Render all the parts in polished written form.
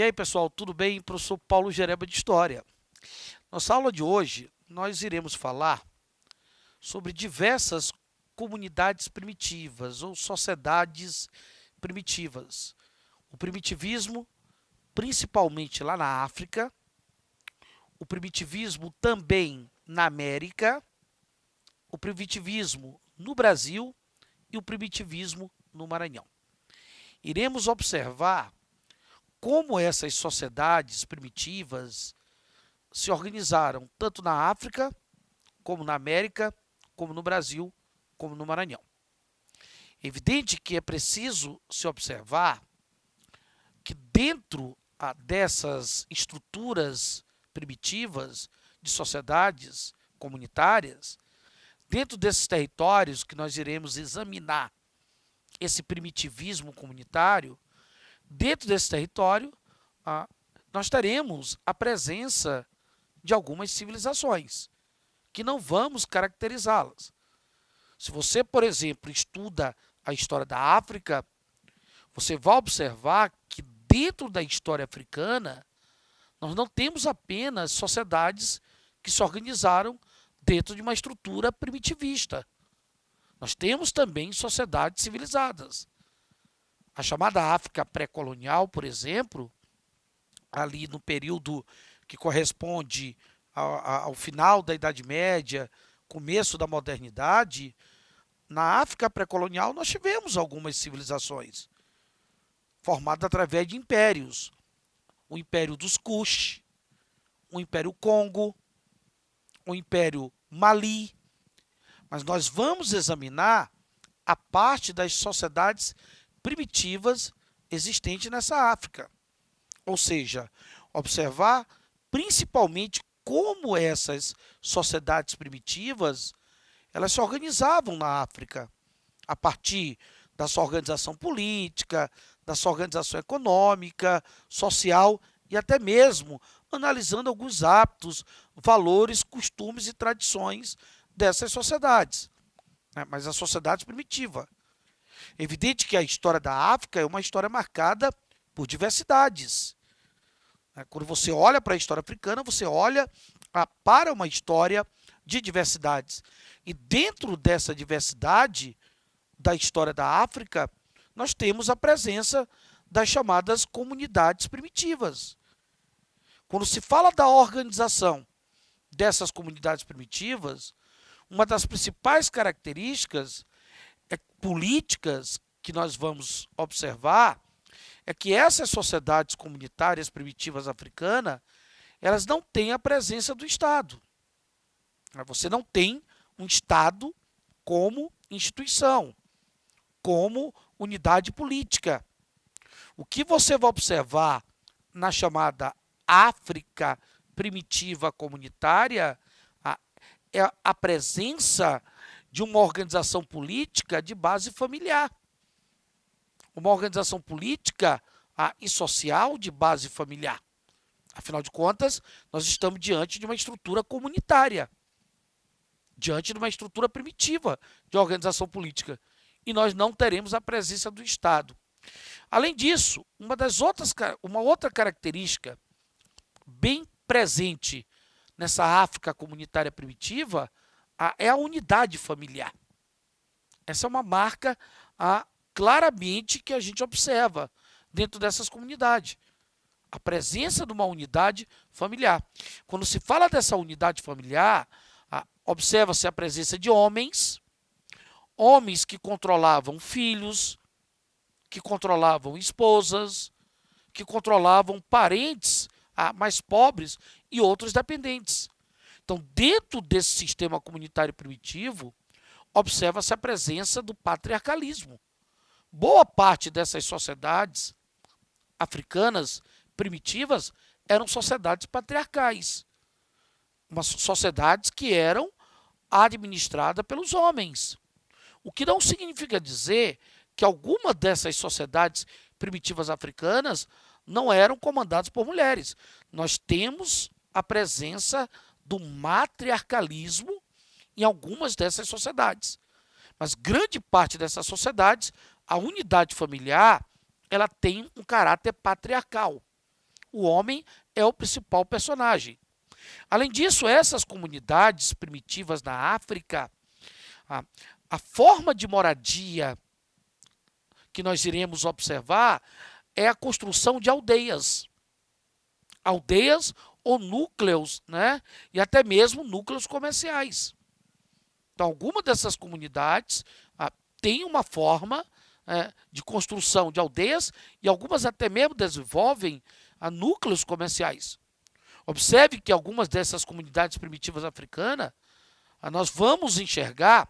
aí, pessoal, tudo bem? Professor Paulo Gereba de História. Nossa aula de hoje, nós iremos falar sobre diversas comunidades primitivas ou sociedades primitivas. O primitivismo, principalmente lá na África, o primitivismo também na América, o primitivismo no Brasil e o primitivismo no Maranhão. Iremos observar como essas sociedades primitivas se organizaram tanto na África, como na América, como no Brasil, como no Maranhão. É evidente que é preciso se observar que dentro dessas estruturas primitivas de sociedades comunitárias, dentro desses territórios que nós iremos examinar esse primitivismo comunitário, dentro desse território, nós teremos a presença de algumas civilizações, que não vamos caracterizá-las. Se você, por exemplo, estuda a história da África, você vai observar que dentro da história africana, nós não temos apenas sociedades que se organizaram dentro de uma estrutura primitivista. Nós temos também sociedades civilizadas. A chamada África pré-colonial, por exemplo, ali no período que corresponde ao final da Idade Média, começo da modernidade, na África pré-colonial nós tivemos algumas civilizações formadas através de impérios. O Império dos Kush, o Império Congo, o Império Mali. Mas nós vamos examinar a parte das sociedades primitivas existentes nessa África. Ou seja, observar principalmente como essas sociedades primitivas elas se organizavam na África, a partir da sua organização política, da sua organização econômica, social e até mesmo analisando alguns hábitos, valores, costumes e tradições dessas sociedades, né? Mas a sociedade primitiva. É evidente que a história da África é uma história marcada por diversidades. Quando você olha para a história africana, você olha para uma história de diversidades. E dentro dessa diversidade da história da África, nós temos a presença das chamadas comunidades primitivas. Quando se fala da organização dessas comunidades primitivas, uma das principais características políticas que nós vamos observar é que essas sociedades comunitárias primitivas africanas, elas não têm a presença do Estado. Você não tem um Estado como instituição, como unidade política. O que você vai observar na chamada África primitiva comunitária é a presença de uma organização política de base familiar. Uma organização política e social de base familiar. Afinal de contas, nós estamos diante de uma estrutura comunitária, diante de uma estrutura primitiva de organização política. E nós não teremos a presença do Estado. Além disso, uma outra característica bem presente nessa África comunitária primitiva é a unidade familiar. Essa é uma marca claramente que a gente observa dentro dessas comunidades. A presença de uma unidade familiar. Quando se fala dessa unidade familiar, observa-se a presença de homens que controlavam filhos, que controlavam esposas, que controlavam parentes mais pobres e outros dependentes. Então, dentro desse sistema comunitário primitivo, observa-se a presença do patriarcalismo. Boa parte dessas sociedades africanas primitivas eram sociedades patriarcais, sociedades que eram administradas pelos homens. O que não significa dizer que alguma dessas sociedades primitivas africanas não eram comandadas por mulheres. Nós temos a presença do matriarcalismo em algumas dessas sociedades. Mas grande parte dessas sociedades, a unidade familiar, ela tem um caráter patriarcal. o homem é o principal personagem. Além disso, essas comunidades primitivas na África, a, a forma de moradia que nós iremos observar é a construção de aldeias. Aldeias ou núcleos, né? E até mesmo núcleos comerciais. Então, alguma dessas comunidades tem uma forma de construção de aldeias e algumas até mesmo desenvolvem núcleos comerciais. Observe que algumas dessas comunidades primitivas africanas, nós vamos enxergar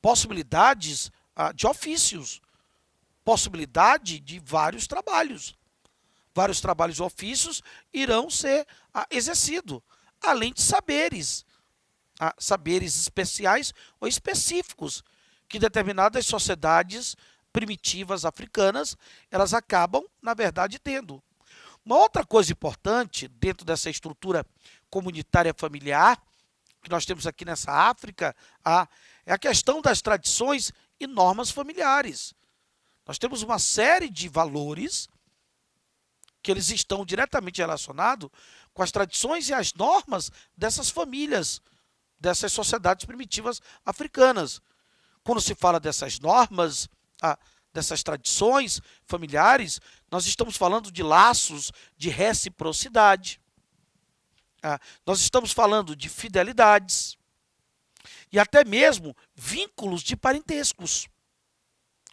possibilidades de ofícios, possibilidade de vários trabalhos. Vários trabalhos e ofícios irão ser exercidos, além de saberes, saberes especiais ou específicos, que determinadas sociedades primitivas africanas, elas acabam, na verdade, tendo. Uma outra coisa importante dentro dessa estrutura comunitária familiar, que nós temos aqui nessa África, é a questão das tradições e normas familiares. Nós temos uma série de valores que eles estão diretamente relacionados com as tradições e as normas dessas famílias, dessas sociedades primitivas africanas. Quando se fala dessas normas, dessas tradições familiares, nós estamos falando de laços de reciprocidade, nós estamos falando de fidelidades e até mesmo vínculos de parentescos.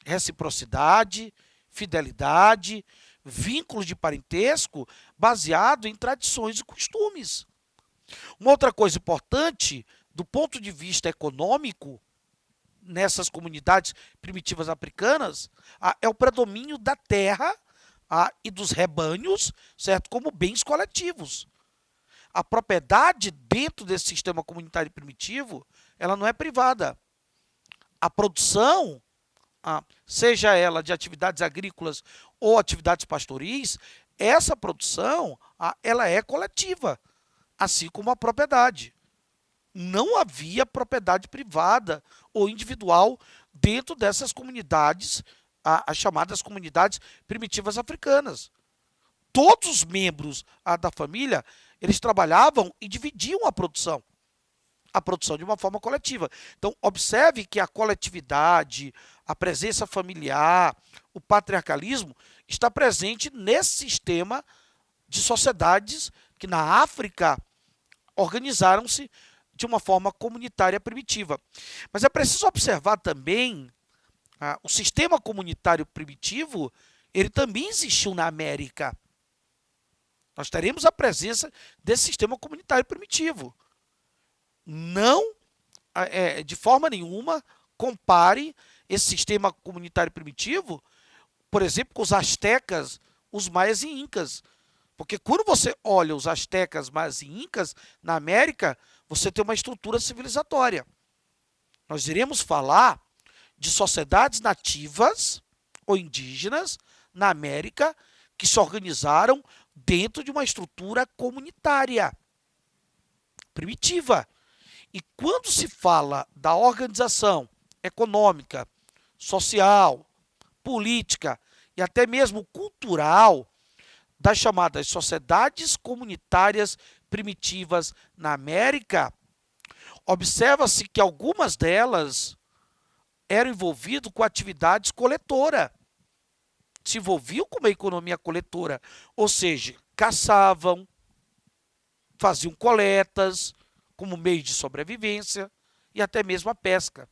Reciprocidade, fidelidade, vínculos de parentesco baseado em tradições e costumes. Uma outra coisa importante, do ponto de vista econômico, nessas comunidades primitivas africanas, é o predomínio da terra e dos rebanhos, certo? Como bens coletivos. A propriedade dentro desse sistema comunitário primitivo, ela não é privada. A produção, seja ela de atividades agrícolas ou atividades pastoris, essa produção ela é coletiva, assim como a propriedade. Não havia propriedade privada ou individual dentro dessas comunidades, as chamadas comunidades primitivas africanas. Todos os membros da família, eles trabalhavam e dividiam a produção de uma forma coletiva. Então, observe que a coletividade, a presença familiar, o patriarcalismo está presente nesse sistema de sociedades que na África organizaram-se de uma forma comunitária primitiva. Mas é preciso observar também o sistema comunitário primitivo, ele também existiu na América. Nós teremos a presença desse sistema comunitário primitivo. Não, de forma nenhuma, compare esse sistema comunitário primitivo, por exemplo, com os astecas, os maias e incas. Porque quando você olha os astecas, maias e incas na América, você tem uma estrutura civilizatória. Nós iremos falar de sociedades nativas ou indígenas na América que se organizaram dentro de uma estrutura comunitária primitiva. E quando se fala da organização econômica, social, política e até mesmo cultural das chamadas sociedades comunitárias primitivas na América, observa-se que algumas delas eram envolvidas com atividades coletoras. Se envolviam com uma economia coletora, ou seja, caçavam, faziam coletas como meio de sobrevivência e até mesmo a pesca.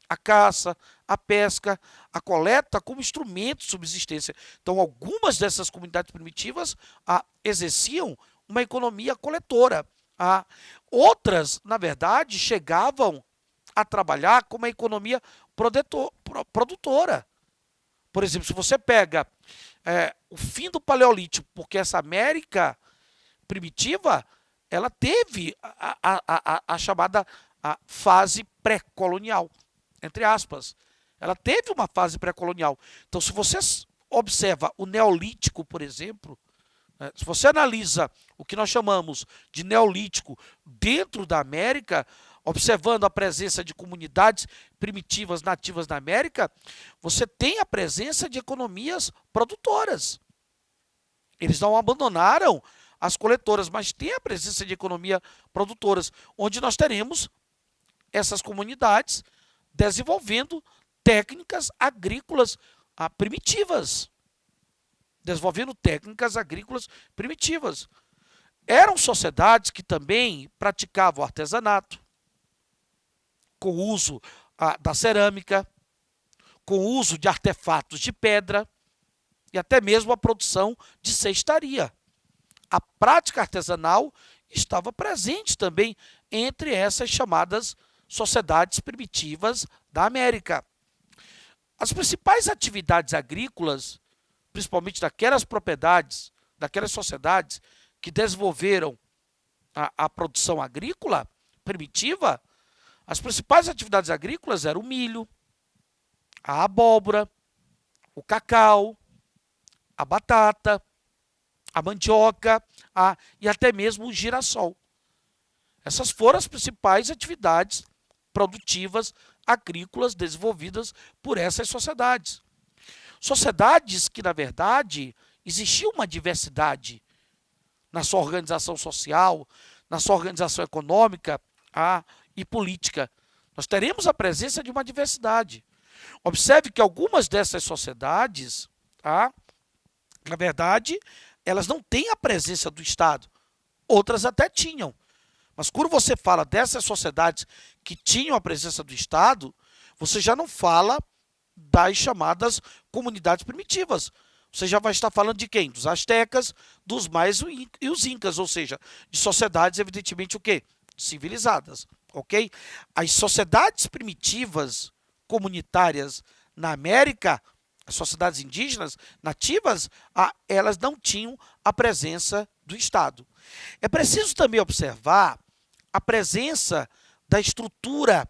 A caça, a pesca, a coleta como instrumento de subsistência. Então, algumas dessas comunidades primitivas exerciam uma economia coletora. Outras, na verdade, chegavam a trabalhar com uma economia produtora. Por exemplo, se você pega o fim do Paleolítico, porque essa América primitiva, ela teve a chamada fase pré-colonial, entre aspas. Ela teve uma fase pré-colonial. Então, se você observa o Neolítico, por exemplo, se você analisa o que nós chamamos de Neolítico dentro da América, observando a presença de comunidades primitivas nativas na América, você tem a presença de economias produtoras. Eles não abandonaram as coletoras, mas tem a presença de economia produtoras, onde nós teremos essas comunidades desenvolvendo técnicas agrícolas primitivas. Desenvolvendo técnicas agrícolas primitivas. Eram sociedades que também praticavam artesanato, com o uso da cerâmica, com o uso de artefatos de pedra e até mesmo a produção de cestaria. A prática artesanal estava presente também entre essas chamadas sociedades primitivas da América. As principais atividades agrícolas, principalmente daquelas propriedades, daquelas sociedades que desenvolveram a produção agrícola primitiva, as principais atividades agrícolas eram o milho, a abóbora, o cacau, a batata, a mandioca e até mesmo o girassol. Essas foram as principais atividades produtivas agrícolas desenvolvidas por essas sociedades. Sociedades que, na verdade, existia uma diversidade na sua organização social, na sua organização econômica e política. Nós teremos a presença de uma diversidade. Observe que algumas dessas sociedades, na verdade, elas não têm a presença do Estado. Outras até tinham. Mas quando você fala dessas sociedades que tinham a presença do Estado, você já não fala das chamadas comunidades primitivas. Você já vai estar falando de quem? Dos astecas, dos maias e os incas, ou seja, de sociedades evidentemente o quê? Civilizadas, ok? As sociedades primitivas comunitárias na América, as sociedades indígenas nativas, elas não tinham a presença do Estado. É preciso também observar a presença da estrutura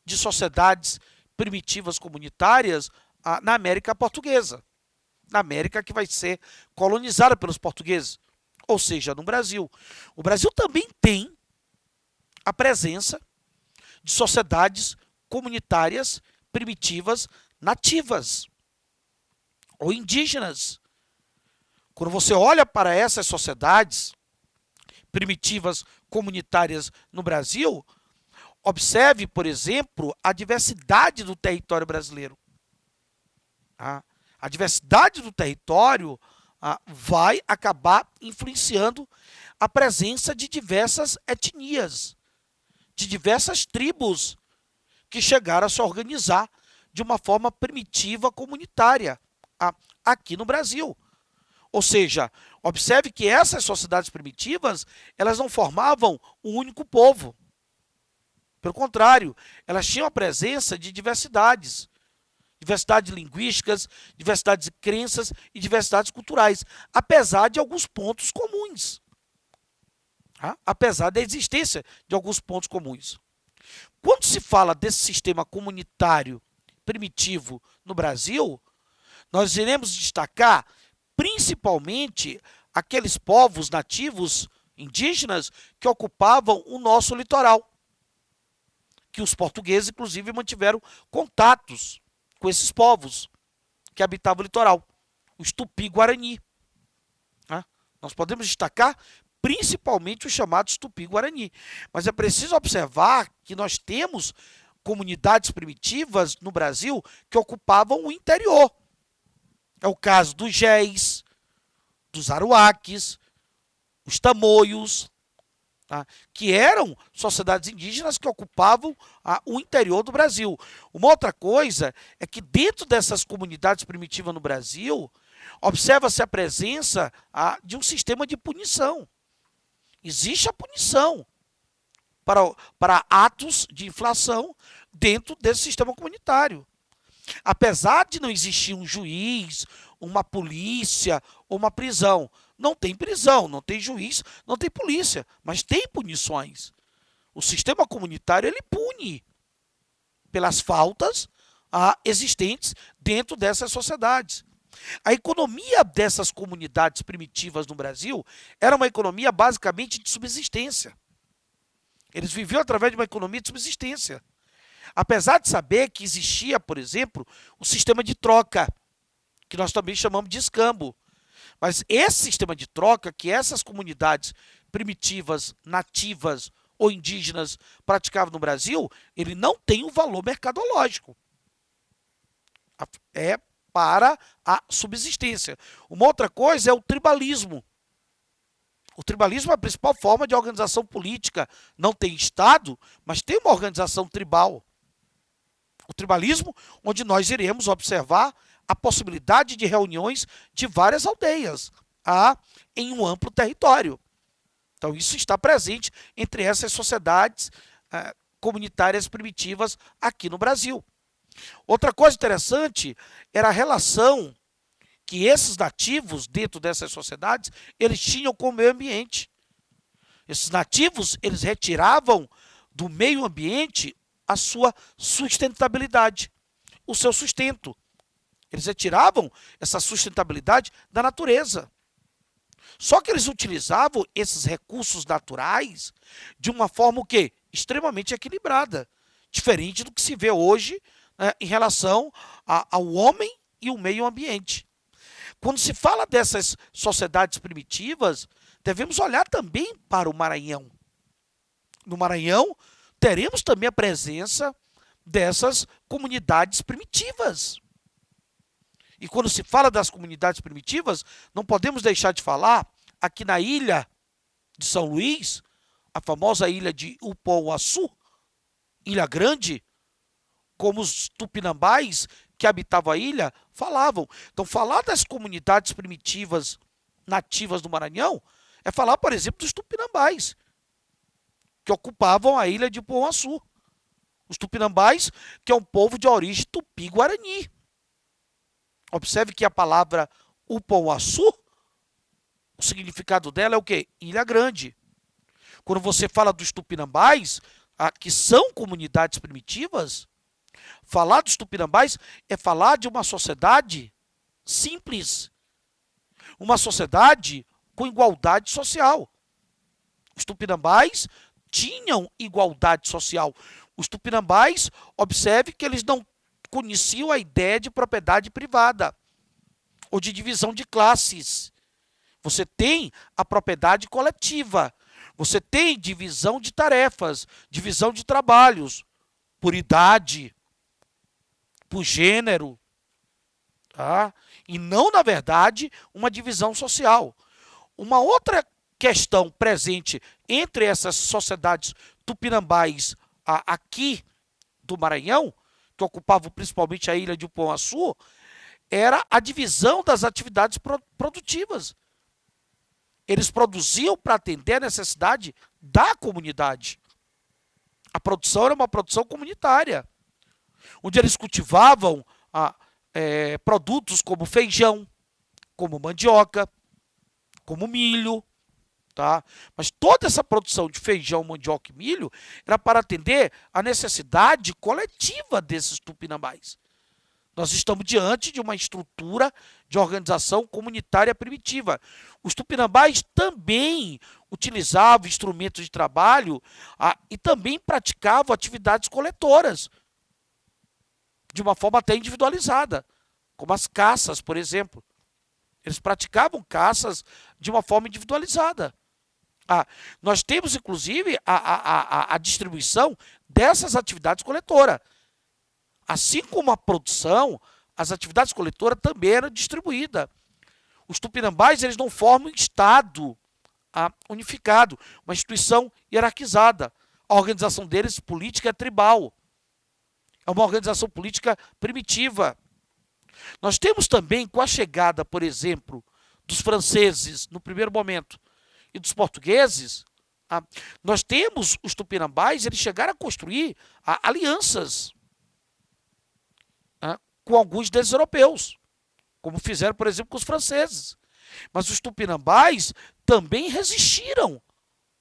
de sociedades primitivas comunitárias na América portuguesa, na América que vai ser colonizada pelos portugueses, ou seja, no Brasil. O Brasil também tem a presença de sociedades comunitárias primitivas nativas ou indígenas. Quando você olha para essas sociedades primitivas comunitárias no Brasil, observe, por exemplo, a diversidade do território brasileiro. A diversidade do território vai acabar influenciando a presença de diversas etnias, de diversas tribos que chegaram a se organizar de uma forma primitiva comunitária aqui no Brasil. Ou seja, observe que essas sociedades primitivas, elas não formavam um único povo. Pelo contrário, elas tinham a presença de diversidades. Diversidades linguísticas, diversidades de crenças e diversidades culturais, apesar de alguns pontos comuns. Apesar da existência de alguns pontos comuns. Quando se fala desse sistema comunitário primitivo no Brasil, nós iremos destacar principalmente aqueles povos nativos indígenas que ocupavam o nosso litoral, que os portugueses, inclusive, mantiveram contatos com esses povos que habitavam o litoral, os Tupi-Guarani. Nós podemos destacar principalmente os chamados Tupi-Guarani. Mas é preciso observar que nós temos comunidades primitivas no Brasil que ocupavam o interior. É o caso dos Géis, dos Aruaques, os Tamoios, que eram sociedades indígenas que ocupavam o interior do Brasil. Uma outra coisa é que dentro dessas comunidades primitivas no Brasil, observa-se a presença de um sistema de punição. Existe a punição para atos de infração dentro desse sistema comunitário. Apesar de não existir um juiz, uma polícia ou uma prisão, não tem prisão, não tem juiz, não tem polícia, mas tem punições. O sistema comunitário ele pune pelas faltas existentes dentro dessas sociedades. A economia dessas comunidades primitivas no Brasil era uma economia basicamente de subsistência. Eles viviam através de uma economia de subsistência. Apesar de saber que existia, por exemplo, o sistema de troca, que nós também chamamos de escambo. Mas esse sistema de troca que essas comunidades primitivas, nativas ou indígenas praticavam no Brasil, ele não tem um valor mercadológico. É para a subsistência. Uma outra coisa é o tribalismo. O tribalismo é a principal forma de organização política. Não tem Estado, mas tem uma organização tribal. O tribalismo, onde nós iremos observar a possibilidade de reuniões de várias aldeias em um amplo território. Então, isso está presente entre essas sociedades comunitárias primitivas aqui no Brasil. Outra coisa interessante era a relação que esses nativos, dentro dessas sociedades, eles tinham com o meio ambiente. Esses nativos, eles retiravam do meio ambiente a sua sustentabilidade, o seu sustento. Eles retiravam essa sustentabilidade da natureza. Só que eles utilizavam esses recursos naturais de uma forma o quê? Extremamente equilibrada, diferente do que se vê hoje, né, em relação ao homem e o meio ambiente. Quando se fala dessas sociedades primitivas, devemos olhar também para o Maranhão. No Maranhão, teremos também a presença dessas comunidades primitivas. E quando se fala das comunidades primitivas, não podemos deixar de falar aqui na ilha de São Luís, a famosa ilha de Upoaçu, Ilha Grande, como os tupinambás que habitavam a ilha falavam. Então, falar das comunidades primitivas nativas do Maranhão é falar, por exemplo, dos tupinambás, que ocupavam a ilha de Upoaçu. Os tupinambás, que é um povo de origem tupi-guarani. Observe que a palavra Upoaçu, o significado dela é o quê? Ilha Grande. Quando você fala dos tupinambás, que são comunidades primitivas, falar dos tupinambás é falar de uma sociedade simples, uma sociedade com igualdade social. Os tupinambás tinham igualdade social. Os tupinambás, observe que eles não conheciam a ideia de propriedade privada ou de divisão de classes. Você tem a propriedade coletiva, você tem divisão de tarefas, divisão de trabalhos, por idade, por gênero, tá? E não, na verdade, uma divisão social. Uma outra questão presente entre essas sociedades tupinambás aqui do Maranhão, que ocupavam principalmente a ilha de Upoaçu, era a divisão das atividades produtivas. Eles produziam para atender a necessidade da comunidade. A produção era uma produção comunitária, onde eles cultivavam produtos como feijão, como mandioca, como milho, tá? Mas toda essa produção de feijão, mandioca e milho era para atender a necessidade coletiva desses tupinambás. Nós estamos diante de uma estrutura de organização comunitária primitiva. Os tupinambás também utilizavam instrumentos de trabalho e também praticavam atividades coletoras, de uma forma até individualizada, como as caças, por exemplo. Eles praticavam caças de uma forma individualizada. Nós temos, inclusive, a distribuição dessas atividades coletoras. Assim como a produção, as atividades coletoras também eram distribuídas. Os tupinambás, eles não formam um Estado unificado, uma instituição hierarquizada. A organização deles política é tribal. É uma organização política primitiva. Nós temos também, com a chegada, por exemplo, dos franceses, no primeiro momento, e dos portugueses, nós temos os tupinambás, eles chegaram a construir alianças com alguns desses europeus, como fizeram, por exemplo, com os franceses. Mas os tupinambás também resistiram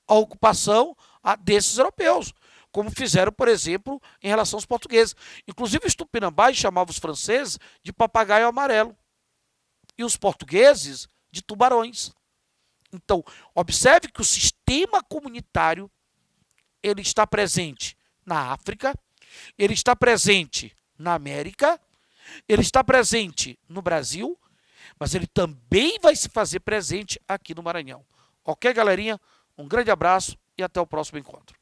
à ocupação desses europeus, como fizeram, por exemplo, em relação aos portugueses. Inclusive, os tupinambás chamavam os franceses de papagaio amarelo e os portugueses de tubarões. Então, observe que o sistema comunitário ele está presente na África, ele está presente na América, ele está presente no Brasil mas ele também vai se fazer presente aqui no Maranhão. Ok, galerinha? Um grande abraço e até o próximo encontro.